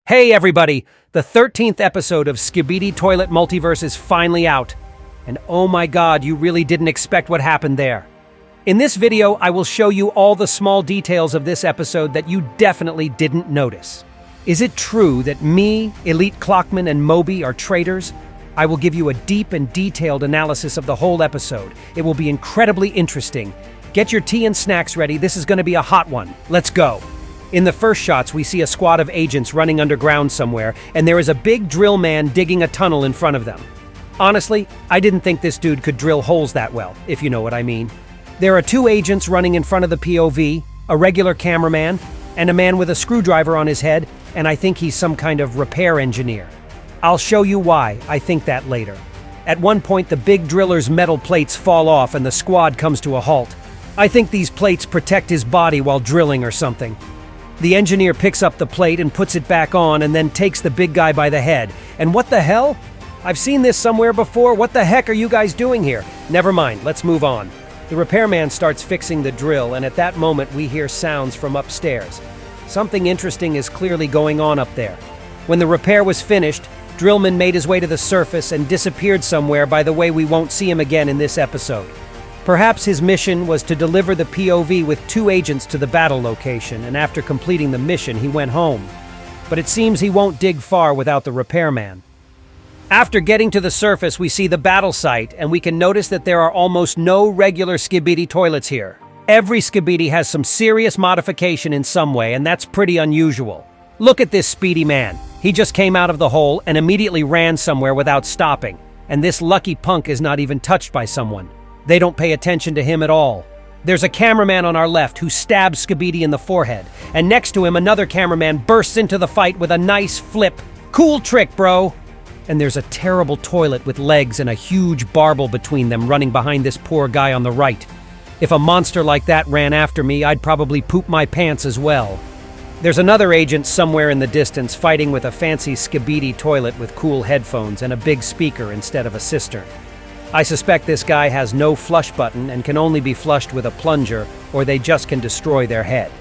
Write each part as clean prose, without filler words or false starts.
Hey everybody! The 13th episode of Skibidi Toilet Multiverse is finally out. And oh my god, you really didn't expect what happened there. In this video, I will show you all the small details of this episode that you definitely didn't notice. Is it true that me, Elite Clockman, and Moby are traitors? I will give you a deep and detailed analysis of the whole episode. It will be incredibly interesting. Get your tea and snacks ready, this is going to be a hot one. Let's go! In the first shots, we see a squad of agents running underground somewhere, and there is a big drill man digging a tunnel in front of them. Honestly, I didn't think this dude could drill holes that well, if you know what I mean. There are two agents running in front of the POV, a regular cameraman, and a man with a screwdriver on his head, and I think he's some kind of repair engineer. I'll show you why I think that later. At one point, the big driller's metal plates fall off and the squad comes to a halt. I think these plates protect his body while drilling or something. The engineer picks up the plate and puts it back on and then takes the big guy by the head. And what the hell? I've seen this somewhere before. What the heck are you guys doing here? Never mind, let's move on. The repairman starts fixing the drill, and at that moment we hear sounds from upstairs. Something interesting is clearly going on up there. When the repair was finished, Drillman made his way to the surface and disappeared somewhere. By the way, we won't see him again in this episode. Perhaps his mission was to deliver the POV with two agents to the battle location, and after completing the mission, he went home. But it seems he won't dig far without the repairman. After getting to the surface, we see the battle site, and we can notice that there are almost no regular Skibidi toilets here. Every Skibidi has some serious modification in some way, and that's pretty unusual. Look at this speedy man. He just came out of the hole and immediately ran somewhere without stopping, and this lucky punk is not even touched by someone. They don't pay attention to him at all. There's a cameraman on our left who stabs Skibidi in the forehead, and next to him another cameraman bursts into the fight with a nice flip. Cool trick, bro! And there's a terrible toilet with legs and a huge barbel between them running behind this poor guy on the right. If a monster like that ran after me, I'd probably poop my pants as well. There's another agent somewhere in the distance fighting with a fancy Skibidi toilet with cool headphones and a big speaker instead of a cistern. I suspect this guy has no flush button and can only be flushed with a plunger, or they just can destroy their head.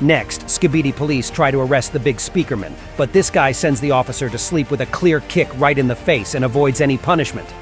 Next, Skibidi police try to arrest the big Speakerman, but this guy sends the officer to sleep with a clear kick right in the face and avoids any punishment.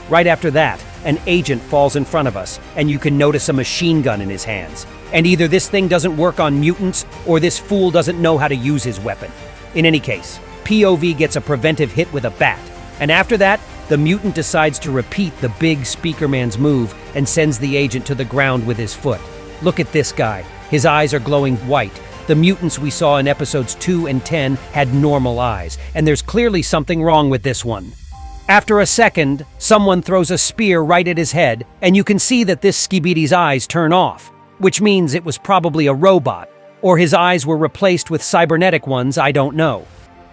Right after that, an agent falls in front of us, and you can notice a machine gun in his hands. And either this thing doesn't work on mutants, or this fool doesn't know how to use his weapon. In any case, POV gets a preventive hit with a bat, and after that, the mutant decides to repeat the big Speakerman's move and sends the agent to the ground with his foot. Look at this guy. His eyes are glowing white. The mutants we saw in episodes 2 and 10 had normal eyes, and there's clearly something wrong with this one. After a second, someone throws a spear right at his head, and you can see that this Skibidi's eyes turn off, which means it was probably a robot, or his eyes were replaced with cybernetic ones, I don't know.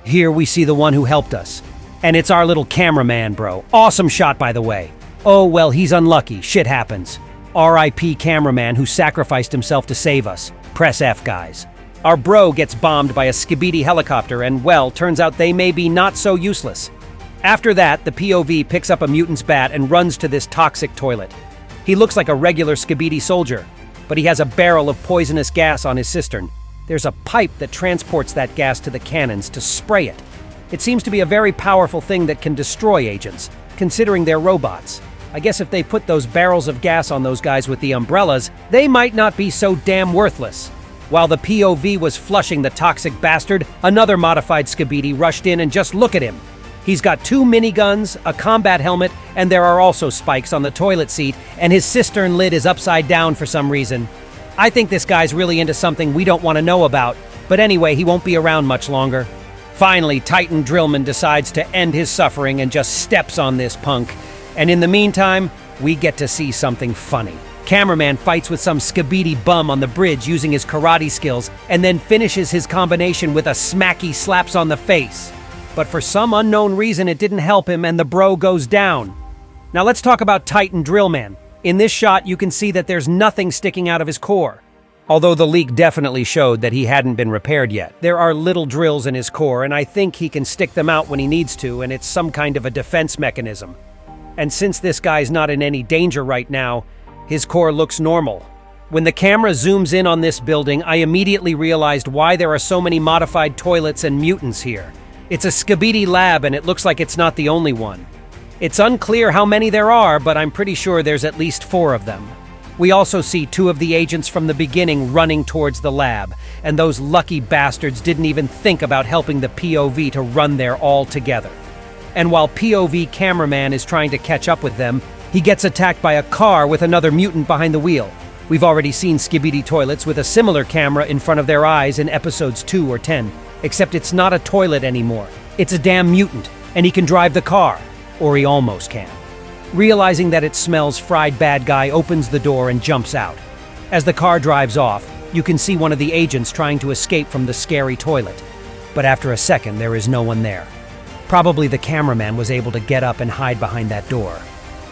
Here we see the one who helped us. And it's our little cameraman, bro. Awesome shot, by the way. Oh, well, he's unlucky. Shit happens. R.I.P. cameraman who sacrificed himself to save us. Press F, guys. Our bro gets bombed by a Skibidi helicopter, and, well, turns out they may be not so useless. After that, the POV picks up a mutant's bat and runs to this toxic toilet. He looks like a regular Skibidi soldier, but he has a barrel of poisonous gas on his cistern. There's a pipe that transports that gas to the cannons to spray it. It seems to be a very powerful thing that can destroy agents, considering they're robots. I guess if they put those barrels of gas on those guys with the umbrellas, they might not be so damn worthless. While the POV was flushing the toxic bastard, another modified Skibidi rushed in and just look at him. He's got two miniguns, a combat helmet, and there are also spikes on the toilet seat, and his cistern lid is upside down for some reason. I think this guy's really into something we don't want to know about, but anyway, he won't be around much longer. Finally, Titan Drillman decides to end his suffering and just steps on this punk. And in the meantime, we get to see something funny. Cameraman fights with some Skibidi bum on the bridge using his karate skills and then finishes his combination with a smacky slaps on the face. But for some unknown reason, it didn't help him and the bro goes down. Now let's talk about Titan Drillman. In this shot, you can see that there's nothing sticking out of his core. Although the leak definitely showed that he hadn't been repaired yet. There are little drills in his core, and I think he can stick them out when he needs to, and it's some kind of a defense mechanism. And since this guy's not in any danger right now, his core looks normal. When the camera zooms in on this building, I immediately realized why there are so many modified toilets and mutants here. It's a Skibidi lab, and it looks like it's not the only one. It's unclear how many there are, but I'm pretty sure there's at least 4 of them. We also see 2 of the agents from the beginning running towards the lab, and those lucky bastards didn't even think about helping the POV to run there all together. And while POV Cameraman is trying to catch up with them, he gets attacked by a car with another mutant behind the wheel. We've already seen Skibidi Toilets with a similar camera in front of their eyes in episodes 2 or 10, except it's not a toilet anymore. It's a damn mutant, and he can drive the car. Or he almost can. Realizing that it smells fried, bad guy opens the door and jumps out. As the car drives off, you can see one of the agents trying to escape from the scary toilet. But after a second, there is no one there. Probably the cameraman was able to get up and hide behind that door.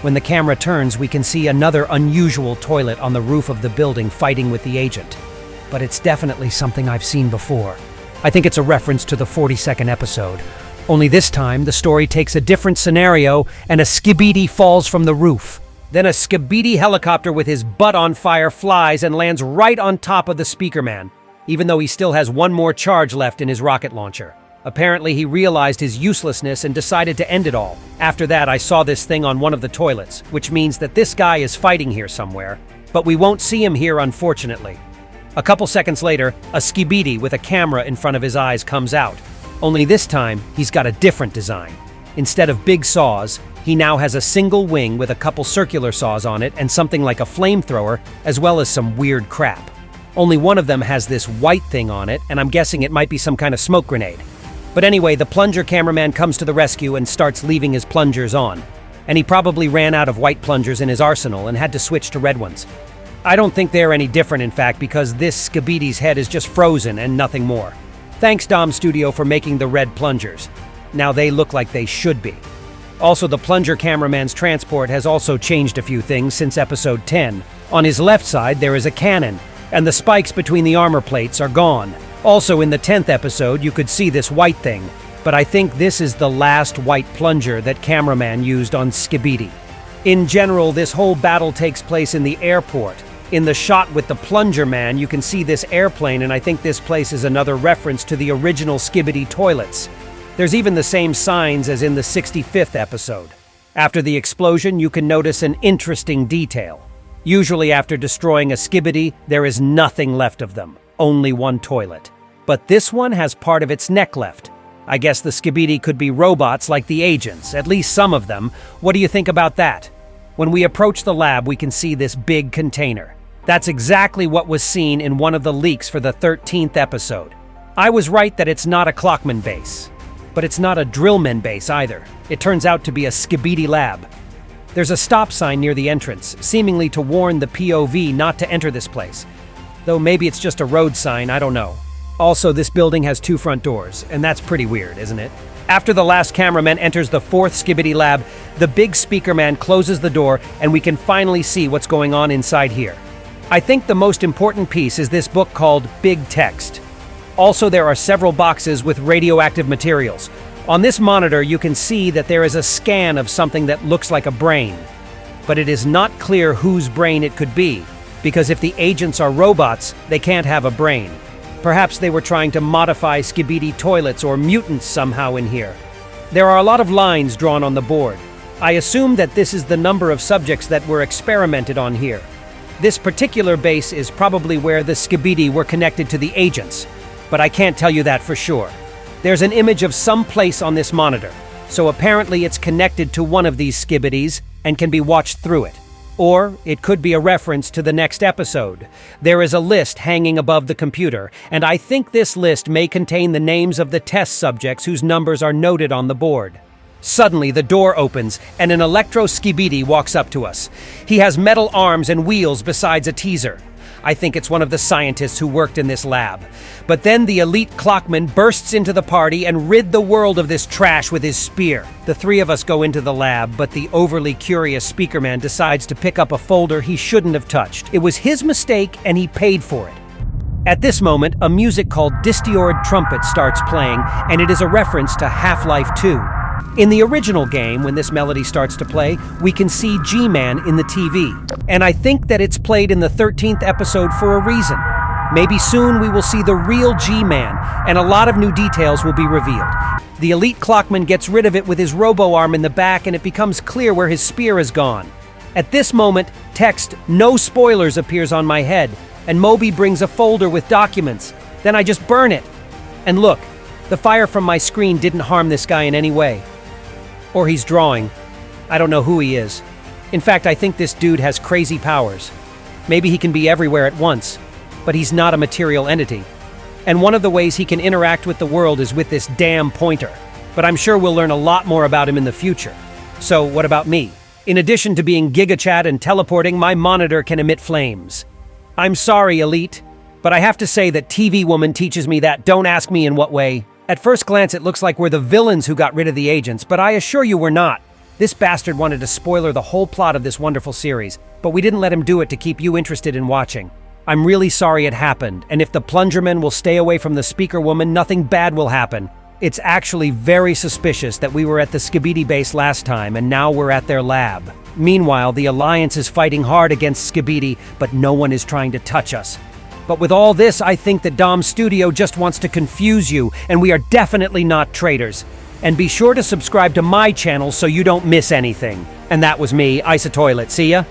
When the camera turns, we can see another unusual toilet on the roof of the building fighting with the agent. But it's definitely something I've seen before. I think it's a reference to the 42nd episode. Only this time, the story takes a different scenario and a Skibidi falls from the roof. Then a Skibidi helicopter with his butt on fire flies and lands right on top of the Speakerman, even though he still has 1 more charge left in his rocket launcher. Apparently, he realized his uselessness and decided to end it all. After that, I saw this thing on one of the toilets, which means that this guy is fighting here somewhere, but we won't see him here, unfortunately. A couple seconds later, a Skibidi with a camera in front of his eyes comes out. Only this time, he's got a different design. Instead of big saws, he now has a single wing with a couple circular saws on it and something like a flamethrower, as well as some weird crap. Only one of them has this white thing on it, and I'm guessing it might be some kind of smoke grenade. But anyway, the plunger cameraman comes to the rescue and starts leaving his plungers on. And he probably ran out of white plungers in his arsenal and had to switch to red ones. I don't think they're any different, in fact, because this Skibidi's head is just frozen and nothing more. Thanks, Dom Studio, for making the red plungers. Now they look like they should be. Also, the plunger cameraman's transport has also changed a few things since episode 10. On his left side, there is a cannon, and the spikes between the armor plates are gone. Also, in the 10th episode, you could see this white thing, but I think this is the last white plunger that Cameraman used on Skibidi. In general, this whole battle takes place in the airport. In the shot with the plunger man, you can see this airplane, and I think this place is another reference to the original Skibidi Toilets. There's even the same signs as in the 65th episode. After the explosion, you can notice an interesting detail. Usually after destroying a Skibidi, there is nothing left of them, only one toilet. But this one has part of its neck left. I guess the Skibidi could be robots like the agents, at least some of them. What do you think about that? When we approach the lab, we can see this big container. That's exactly what was seen in one of the leaks for the 13th episode. I was right that it's not a Clockman base. But it's not a Drillman base either. It turns out to be a Skibidi lab. There's a stop sign near the entrance, seemingly to warn the POV not to enter this place. Though maybe it's just a road sign, I don't know. Also, this building has 2 front doors, and that's pretty weird, isn't it? After the last cameraman enters the 4th Skibidi lab, the big Speakerman closes the door, and we can finally see what's going on inside here. I think the most important piece is this book called Big Text. Also, there are several boxes with radioactive materials. On this monitor, you can see that there is a scan of something that looks like a brain. But it is not clear whose brain it could be, because if the agents are robots, they can't have a brain. Perhaps they were trying to modify Skibidi Toilets or mutants somehow in here. There are a lot of lines drawn on the board. I assume that this is the number of subjects that were experimented on here. This particular base is probably where the Skibidi were connected to the agents, but I can't tell you that for sure. There's an image of some place on this monitor, so apparently it's connected to one of these Skibidis and can be watched through it. Or it could be a reference to the next episode. There is a list hanging above the computer, and I think this list may contain the names of the test subjects whose numbers are noted on the board. Suddenly, the door opens, and an Electro Skibidi walks up to us. He has metal arms and wheels besides a teaser. I think it's one of the scientists who worked in this lab. But then the Elite Clockman bursts into the party and rid the world of this trash with his spear. The 3 of us go into the lab, but the overly curious Speakerman decides to pick up a folder he shouldn't have touched. It was his mistake, and he paid for it. At this moment, a music called Distiored Trumpet starts playing, and it is a reference to Half-Life 2. In the original game, when this melody starts to play, we can see G-Man in the TV. And I think that it's played in the 13th episode for a reason. Maybe soon we will see the real G-Man, and a lot of new details will be revealed. The Elite Clockman gets rid of it with his robo-arm in the back, and it becomes clear where his spear is gone. At this moment, text "No spoilers" appears on my head, and Moby brings a folder with documents. Then I just burn it. And look, the fire from my screen didn't harm this guy in any way. Or he's drawing. I don't know who he is. In fact, I think this dude has crazy powers. Maybe he can be everywhere at once, but he's not a material entity. And one of the ways he can interact with the world is with this damn pointer. But I'm sure we'll learn a lot more about him in the future. So what about me? In addition to being GigaChat and teleporting, my monitor can emit flames. I'm sorry, Elite, but I have to say that TV Woman teaches me that. Don't ask me in what way. At first glance, it looks like we're the villains who got rid of the agents, but I assure you we're not. This bastard wanted to spoiler the whole plot of this wonderful series, but we didn't let him do it to keep you interested in watching. I'm really sorry it happened, and if the Plungerman will stay away from the Speaker Woman, nothing bad will happen. It's actually very suspicious that we were at the Skibidi base last time, and now we're at their lab. Meanwhile, the Alliance is fighting hard against Skibidi, but no one is trying to touch us. But with all this, I think that Dom Studio just wants to confuse you, and we are definitely not traitors. And be sure to subscribe to my channel so you don't miss anything. And that was me, Isotoilet. See ya?